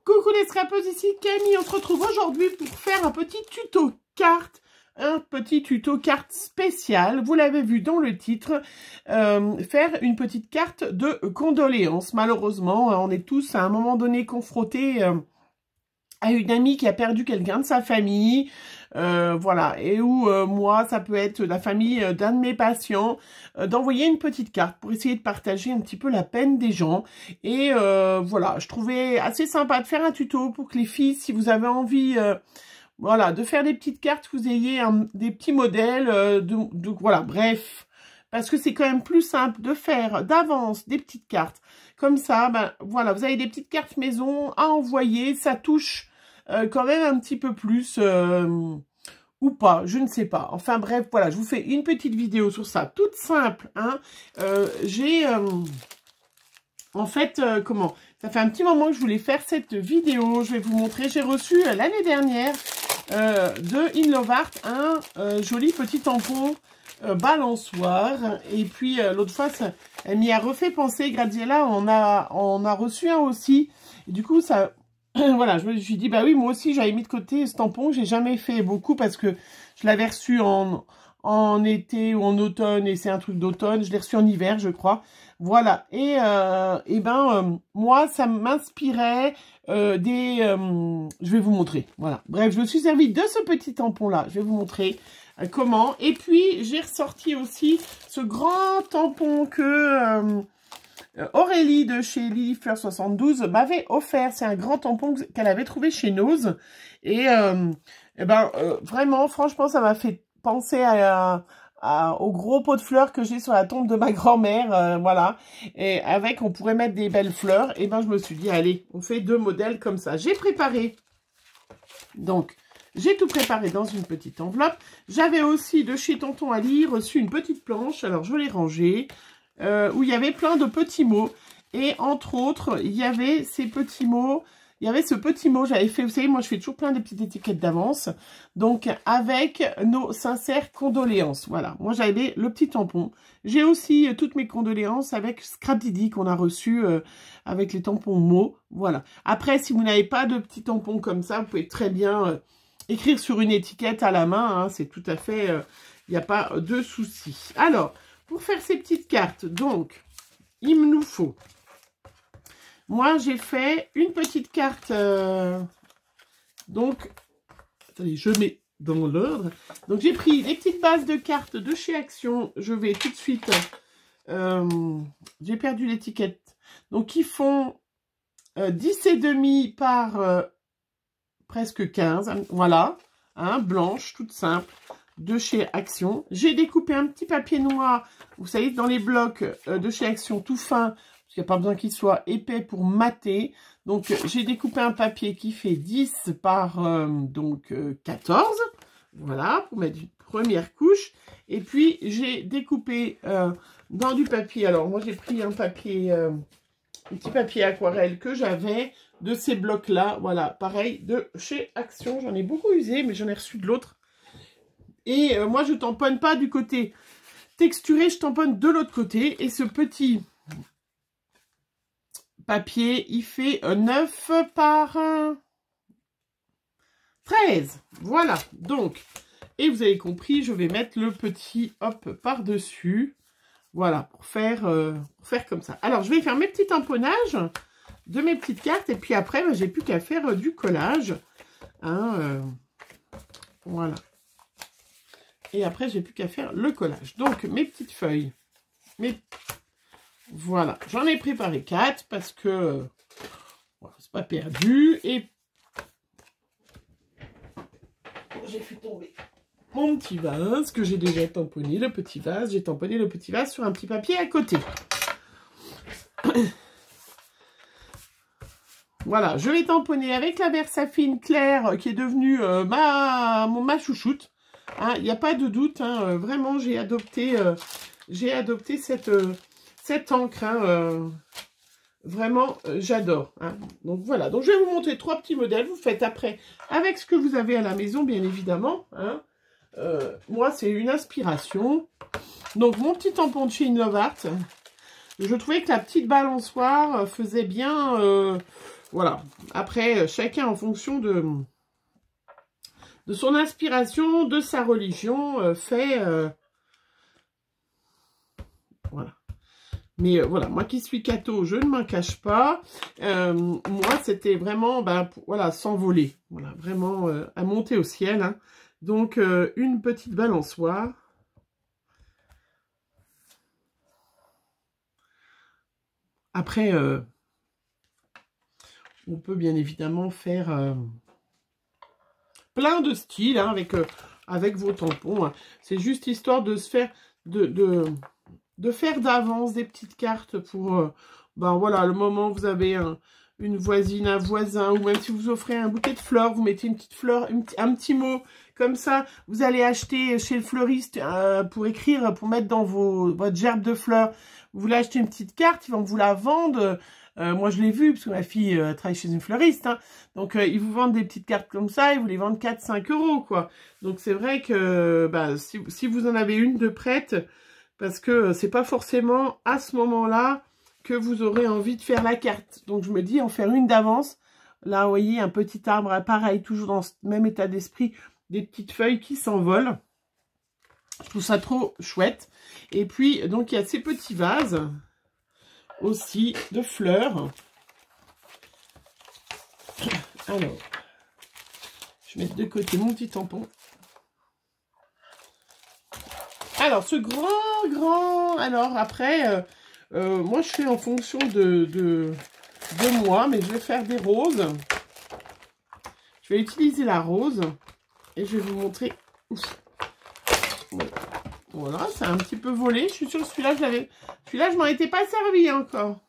Coucou les scrapeuses, ici Camille. On se retrouve aujourd'hui pour faire un petit tuto carte. Un petit tuto carte spécial. Vous l'avez vu dans le titre. Faire une petite carte de condoléances. Malheureusement, on est tous à un moment donné confrontés à une amie qui a perdu quelqu'un de sa famille. Voilà, et où moi, ça peut être la famille d'un de mes patients, d'envoyer une petite carte pour essayer de partager un petit peu la peine des gens. Et voilà, je trouvais assez sympa de faire un tuto pour que les filles, si vous avez envie, voilà, de faire des petites cartes, vous ayez des petits modèles, voilà, bref. Parce que c'est quand même plus simple de faire d'avance des petites cartes. Comme ça, ben voilà, vous avez des petites cartes maison à envoyer, ça touche quand même un petit peu plus ou pas, je ne sais pas. Enfin bref, voilà, je vous fais une petite vidéo sur ça, toute simple. Hein. J'ai en fait, comment, ça fait un petit moment que je voulais faire cette vidéo. Je vais vous montrer, j'ai reçu l'année dernière de In Love Art un joli petit tampon balançoire. Et puis l'autre fois, elle m'y a refait penser. Graziella, on a reçu un aussi. Et du coup, ça... Voilà, je me suis dit, bah oui, moi aussi, j'avais mis de côté ce tampon. J'ai jamais fait beaucoup parce que je l'avais reçu en été ou en automne. Et c'est un truc d'automne. Je l'ai reçu en hiver, je crois. Voilà. Et moi, ça m'inspirait je vais vous montrer. Voilà. Bref, je me suis servi de ce petit tampon-là. Je vais vous montrer comment. Et puis, j'ai ressorti aussi ce grand tampon que... Aurélie de chez Lilifleur 72 m'avait offert. C'est un grand tampon qu'elle avait trouvé chez Nose. Et, vraiment, franchement, ça m'a fait penser au gros pot de fleurs que j'ai sur la tombe de ma grand-mère. Voilà. Et avec, on pourrait mettre des belles fleurs. Et ben, je me suis dit, allez, on fait 2 modèles comme ça. J'ai préparé. Donc, j'ai tout préparé dans une petite enveloppe. J'avais aussi de chez Tonton Ali reçu une petite planche. Alors, je l'ai rangée. Où il y avait plein de petits mots. Et entre autres, il y avait ces petits mots. Il y avait ce petit mot, j'avais fait, vous savez, moi je fais toujours plein de petites étiquettes d'avance. Donc, avec nos sincères condoléances. Voilà, moi j'avais le petit tampon. J'ai aussi toutes mes condoléances avec Scrap Didi qu'on a reçu avec les tampons mots. Voilà. Après, si vous n'avez pas de petit tampon comme ça, vous pouvez très bien écrire sur une étiquette à la main. Hein, c'est tout à fait, il n'y a pas de souci. Alors, pour faire ces petites cartes, donc, il nous faut... Moi, j'ai fait une petite carte... donc, attendez, je mets dans l'ordre. Donc, j'ai pris des petites bases de cartes de chez Action. Je vais tout de suite... j'ai perdu l'étiquette. Donc, ils font 10,5 par presque 15. Voilà, hein, blanche, toute simple. De chez Action. J'ai découpé un petit papier noir, vous savez, dans les blocs de chez Action, tout fin, parce qu'il n'y a pas besoin qu'il soit épais pour mater. Donc, j'ai découpé un papier qui fait 10 par 14. Voilà, pour mettre une première couche. Et puis, j'ai découpé dans du papier. Alors, moi, j'ai pris un papier, un petit papier aquarelle que j'avais de ces blocs-là. Voilà, pareil, de chez Action. J'en ai beaucoup usé, mais j'en ai reçu de l'autre. Et moi, je tamponne pas du côté texturé, je tamponne de l'autre côté. Et ce petit papier, il fait 9 par 13. Voilà, donc, et vous avez compris, je vais mettre le petit hop par-dessus. Voilà, pour faire comme ça. Alors, je vais faire mes petits tamponnages de mes petites cartes. Et puis après, ben, j'ai plus qu'à faire du collage. Hein, voilà. Et après, j'ai plus qu'à faire le collage. Donc, mes petites feuilles. Voilà. J'en ai préparé 4 parce que voilà, c'est pas perdu. Et j'ai fait tomber mon petit vase que j'ai déjà tamponné. Le petit vase. J'ai tamponné le petit vase sur un petit papier à côté. Voilà. Je l'ai tamponné avec la Versafine claire qui est devenue ma chouchoute. Il n'y a pas de doute, hein, vraiment, j'ai adopté cette encre. Hein, vraiment, j'adore. Hein. Donc, voilà. Donc, je vais vous montrer 3 petits modèles. Vous faites après avec ce que vous avez à la maison, bien évidemment. Hein. Moi, c'est une inspiration. Donc, mon petit tampon de chez In Love Art. Je trouvais que la petite balançoire faisait bien... voilà. Après, chacun en fonction de son inspiration, de sa religion, fait... voilà. Mais voilà, moi qui suis catho, je ne m'en cache pas. Moi, c'était vraiment, voilà, s'envoler. Voilà, vraiment à monter au ciel. Hein. Donc, une petite balançoire. Après, on peut bien évidemment faire plein de styles hein, avec vos tampons. Hein. C'est juste histoire de se faire... de faire d'avance des petites cartes pour, voilà, le moment où vous avez une voisine, un voisin, ou même si vous offrez un bouquet de fleurs, vous mettez une petite fleur, un petit mot, comme ça, vous allez acheter chez le fleuriste pour écrire, pour mettre dans votre gerbe de fleurs, vous voulez acheter une petite carte, ils vont vous la vendre, moi je l'ai vu, parce que ma fille travaille chez une fleuriste, hein, donc ils vous vendent des petites cartes comme ça, ils vous les vendent 4-5 €, quoi. Donc c'est vrai que si vous en avez une de prête, parce que c'est pas forcément à ce moment-là que vous aurez envie de faire la carte. Donc je me dis en faire une d'avance. Là, vous voyez, un petit arbre, pareil, toujours dans ce même état d'esprit, des petites feuilles qui s'envolent. Je trouve ça trop chouette. Et puis, donc, il y a ces petits vases aussi de fleurs. Alors, je vais mettre de côté mon petit tampon. Alors, ce grand... Alors, après, moi, je fais en fonction de moi, mais je vais faire des roses. Je vais utiliser la rose et je vais vous montrer. Voilà, c'est un petit peu volé. Je suis sûre que celui-là, je m'en étais pas servi encore.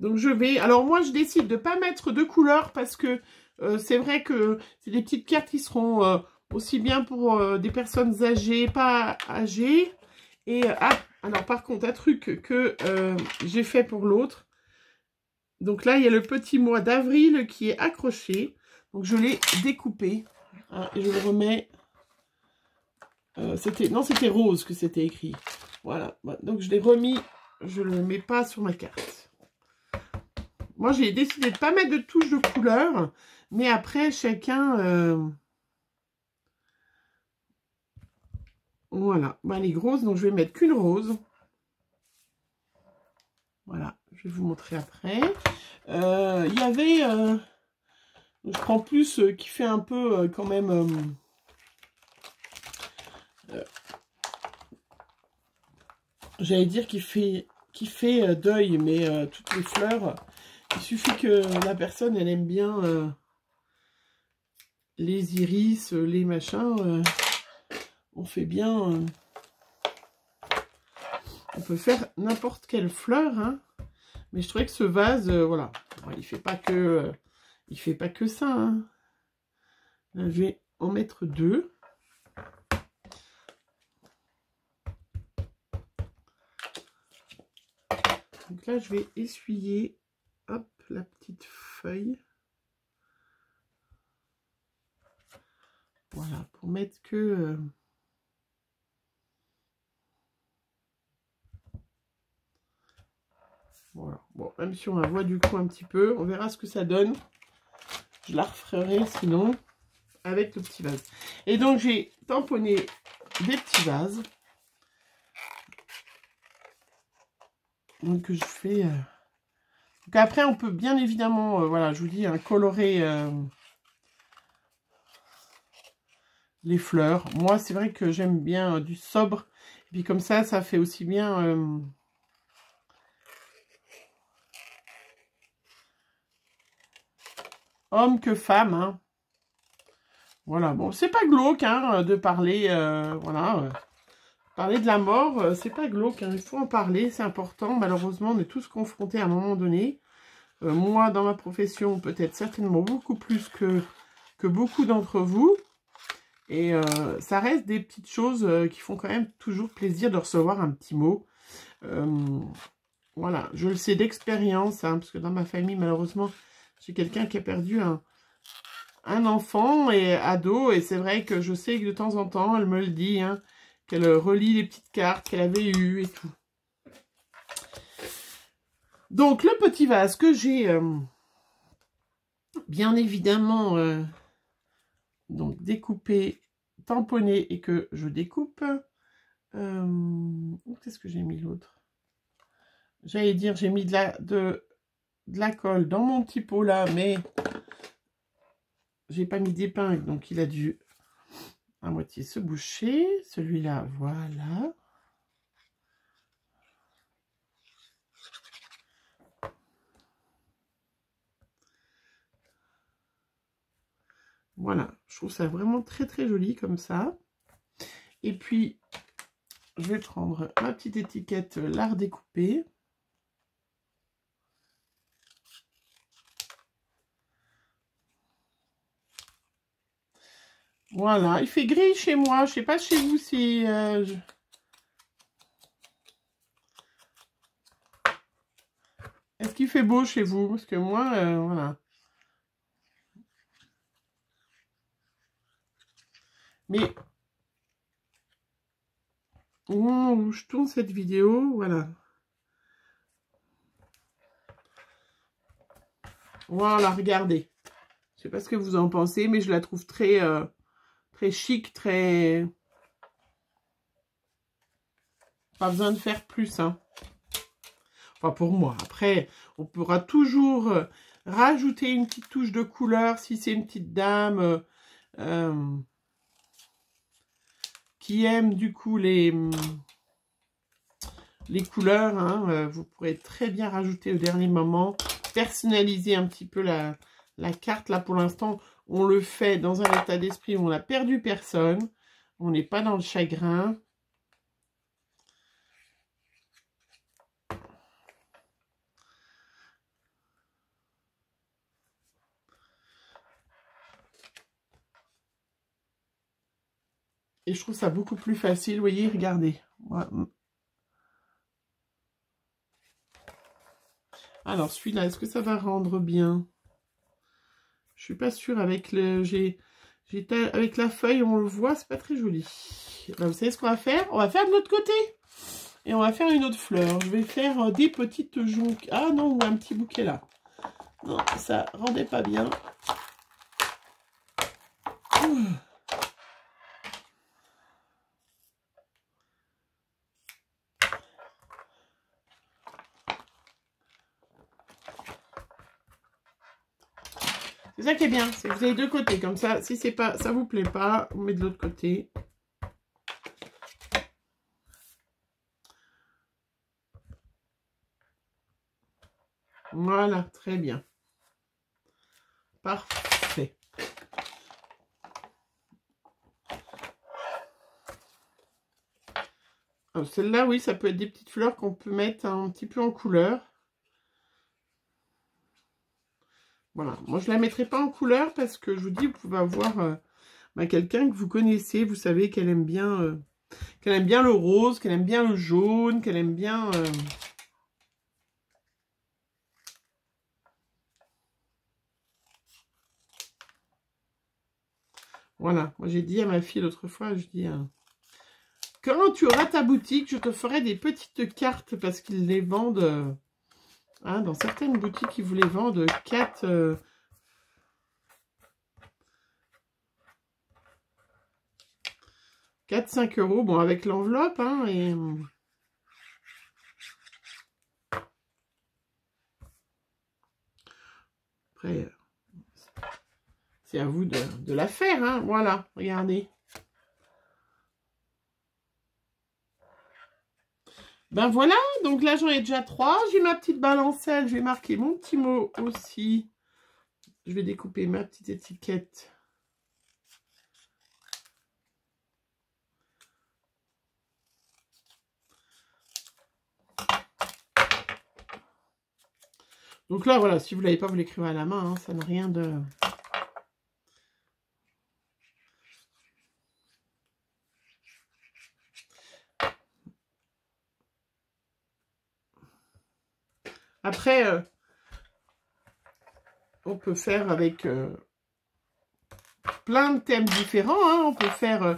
Donc je vais... Alors moi je décide de ne pas mettre de couleurs parce que c'est vrai que c'est des petites cartes qui seront aussi bien pour des personnes âgées, pas âgées. Et alors par contre un truc que j'ai fait pour l'autre. Donc là il y a le petit mois d'avril qui est accroché. Donc je l'ai découpé. Hein, et je le remets... c'était rose que c'était écrit. Voilà. Donc je l'ai remis. Je ne le mets pas sur ma carte. Moi, j'ai décidé de ne pas mettre de touches de couleur, mais après, chacun... Voilà, elle est grosse, donc je vais mettre qu'une rose. Voilà, je vais vous montrer après. Il y avait... je prends plus qui fait un peu quand même... J'allais dire qui fait deuil, mais toutes les fleurs... Il suffit que la personne, elle aime bien les iris, les machins. On fait bien... on peut faire n'importe quelle fleur. Hein. Mais je trouvais que ce vase, voilà. Il fait pas que ça. Hein. Là, je vais en mettre deux. Donc là, je vais essuyer... Hop, la petite feuille. Voilà, pour mettre que... Voilà. Bon, même si on la voit du coup un petit peu, on verra ce que ça donne. Je la referai sinon avec le petit vase. Et donc, j'ai tamponné des petits vases. Donc, je fais... Donc après, on peut bien évidemment, voilà, je vous dis, colorer les fleurs. Moi, c'est vrai que j'aime bien du sobre. Et puis comme ça fait aussi bien... homme que femme. Hein. Voilà, bon, c'est pas glauque hein, de parler, voilà... Parler de la mort, c'est pas glauque, hein, il faut en parler, c'est important. Malheureusement, on est tous confrontés à un moment donné. Moi, dans ma profession, peut-être certainement beaucoup plus que beaucoup d'entre vous. Et ça reste des petites choses qui font quand même toujours plaisir de recevoir un petit mot. Voilà, je le sais d'expérience, hein, parce que dans ma famille, malheureusement, j'ai quelqu'un qui a perdu un enfant et ado. Et c'est vrai que je sais que de temps en temps, elle me le dit, hein. qu'elle relie les petites cartes qu'elle avait eues et tout. Donc, le petit vase que j'ai, bien évidemment, donc découpé, tamponné et que je découpe. Qu'est-ce que j'ai mis l'autre? J'allais dire, j'ai mis de la colle dans mon petit pot là, mais j'ai pas mis d'épingle, donc il a dû à moitié se boucher. Celui-là, voilà. Voilà, je trouve ça vraiment très très joli comme ça. Et puis, je vais prendre ma petite étiquette l'art découpé. Voilà, il fait gris chez moi. Je sais pas chez vous si... Est-ce qu'il fait beau chez vous? Parce que moi, voilà. Mais au moment où je tourne cette vidéo, voilà. Voilà, regardez. Je sais pas ce que vous en pensez, mais je la trouve très, très chic, très... Pas besoin de faire plus, hein. Enfin, pour moi. Après, on pourra toujours rajouter une petite touche de couleur si c'est une petite dame qui aime du coup les couleurs. Hein, vous pourrez très bien rajouter au dernier moment, personnaliser un petit peu la carte. Là, pour l'instant, on le fait dans un état d'esprit où on n'a perdu personne. On n'est pas dans le chagrin. Et je trouve ça beaucoup plus facile. Vous voyez, regardez. Alors, celui-là, est-ce que ça va rendre bien? Je suis pas sûre. Avec avec la feuille, on le voit, c'est pas très joli. Ben, vous savez ce qu'on va faire? On va faire de l'autre côté. Et on va faire une autre fleur. Je vais faire des petites jonques. Ah non, ou un petit bouquet là. Non, ça rendait pas bien. C'est ça qui est bien, c'est que vous avez deux côtés. Comme ça, si c'est pas, ça vous plaît pas, on met de l'autre côté. Voilà, très bien. Parfait. Celle-là, oui, ça peut être des petites fleurs qu'on peut mettre un petit peu en couleur. Voilà, moi je ne la mettrai pas en couleur parce que je vous dis, vous pouvez avoir quelqu'un que vous connaissez, vous savez qu'elle aime bien le rose, qu'elle aime bien le jaune, qu'elle aime bien... Voilà, moi j'ai dit à ma fille l'autre fois, je dis... Quand tu auras ta boutique, je te ferai des petites cartes parce qu'ils les vendent... dans certaines boutiques, ils vous les vendent 4... 4-5 €, bon, avec l'enveloppe, hein, et... Après, c'est à vous de la faire, hein, voilà, regardez. Ben voilà, donc là, j'en ai déjà 3. J'ai ma petite balancelle, je vais marquer mon petit mot aussi. Je vais découper ma petite étiquette. Donc là, voilà, si vous ne l'avez pas, vous l'écrivez à la main, hein, ça n'a rien de... Après, on peut faire avec plein de thèmes différents, hein. On peut faire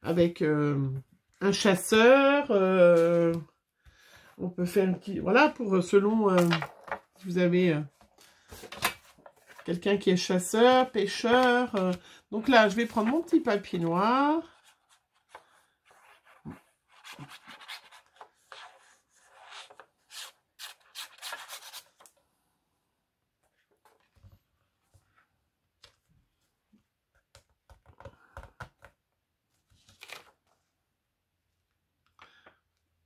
avec un chasseur. On peut faire un petit... Voilà, pour selon si vous avez quelqu'un qui est chasseur, pêcheur. Donc là, je vais prendre mon petit papier noir.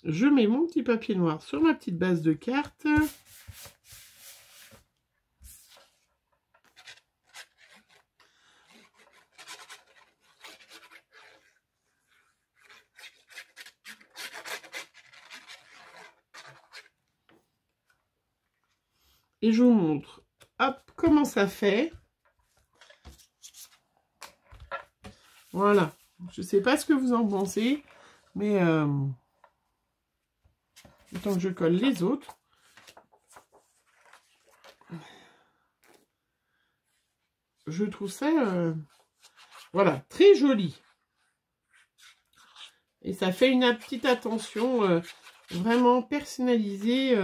Je mets mon petit papier noir sur ma petite base de cartes. Et je vous montre, hop, comment ça fait. Voilà. Je ne sais pas ce que vous en pensez, mais... Tant que je colle les autres. Je trouve ça, voilà, très joli. Et ça fait une petite attention vraiment personnalisée.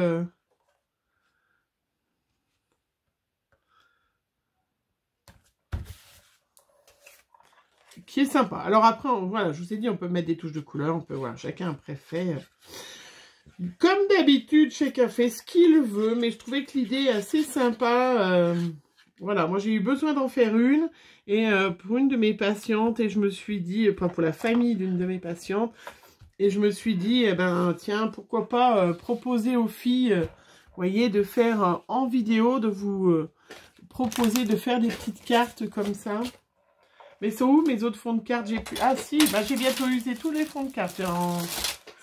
Qui est sympa. Alors après, voilà, je vous ai dit, on peut mettre des touches de couleur. On peut, voilà, chacun préfère. Comme d'habitude, chacun fait ce qu'il veut, mais je trouvais que l'idée est assez sympa. Voilà, moi j'ai eu besoin d'en faire une, et pour une de mes patientes, et je me suis dit, pas pour la famille d'une de mes patientes, et je me suis dit, eh ben tiens, pourquoi pas proposer aux filles, vous voyez, de faire en vidéo, de vous proposer de faire des petites cartes comme ça. Mais sont où mes autres fonds de cartes? Ah si, bah, j'ai bientôt usé tous les fonds de cartes.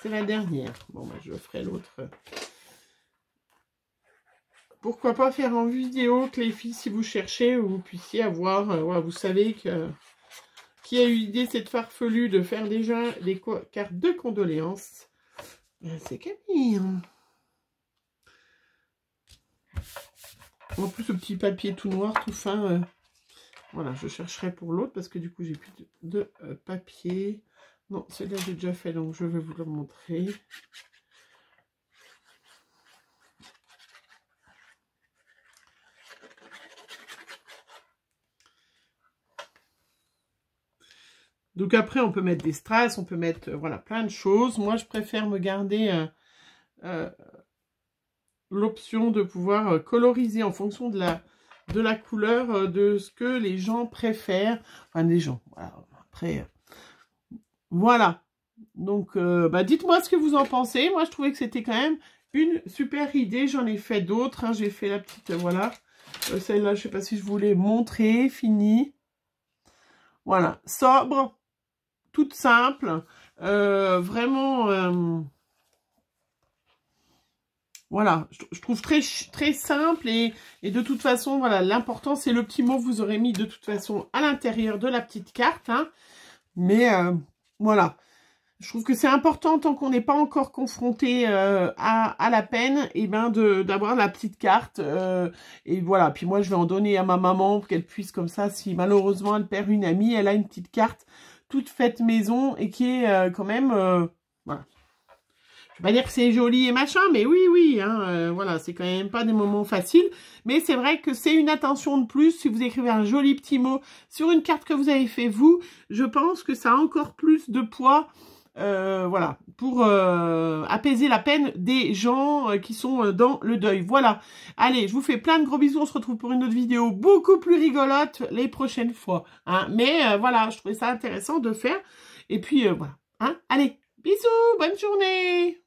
C'est la dernière. Bon, bah, je ferai l'autre. Pourquoi pas faire en vidéo que les filles, si vous cherchez, vous puissiez avoir... voilà, vous savez que... Qui a eu l'idée, cette farfelue, de faire déjà des cartes de condoléances? C'est Camille. En plus, ce petit papier tout noir, tout fin... Voilà, je chercherai pour l'autre parce que du coup, j'ai plus de papier. Non, celui-là, j'ai déjà fait, donc je vais vous le montrer. Donc après, on peut mettre des strass, on peut mettre voilà, plein de choses. Moi, je préfère me garder l'option de pouvoir coloriser en fonction de la couleur de ce que les gens préfèrent. Enfin, les gens, voilà. Après, voilà. Donc, bah, dites-moi ce que vous en pensez. Moi, je trouvais que c'était quand même une super idée. J'en ai fait d'autres. Hein. J'ai fait la petite, voilà. Celle-là, je ne sais pas si je voulais montrer. Fini. Voilà. Sobre. Toute simple. Vraiment... voilà, je trouve très simple et de toute façon, voilà, l'important c'est le petit mot que vous aurez mis de toute façon à l'intérieur de la petite carte. Hein. Mais voilà, je trouve que c'est important tant qu'on n'est pas encore confronté à la peine, et ben d'avoir la petite carte. Et voilà, puis moi je vais en donner à ma maman pour qu'elle puisse comme ça, si malheureusement elle perd une amie, elle a une petite carte toute faite maison et qui est quand même... voilà. Je vais pas dire que c'est joli et machin, mais oui, hein, voilà, c'est quand même pas des moments faciles. Mais c'est vrai que c'est une attention de plus. Si vous écrivez un joli petit mot sur une carte que vous avez fait vous, je pense que ça a encore plus de poids, voilà, pour apaiser la peine des gens qui sont dans le deuil. Voilà, allez, je vous fais plein de gros bisous. On se retrouve pour une autre vidéo beaucoup plus rigolote les prochaines fois. Hein. Mais voilà, je trouvais ça intéressant de faire. Et puis, voilà, hein, allez, bisous, bonne journée.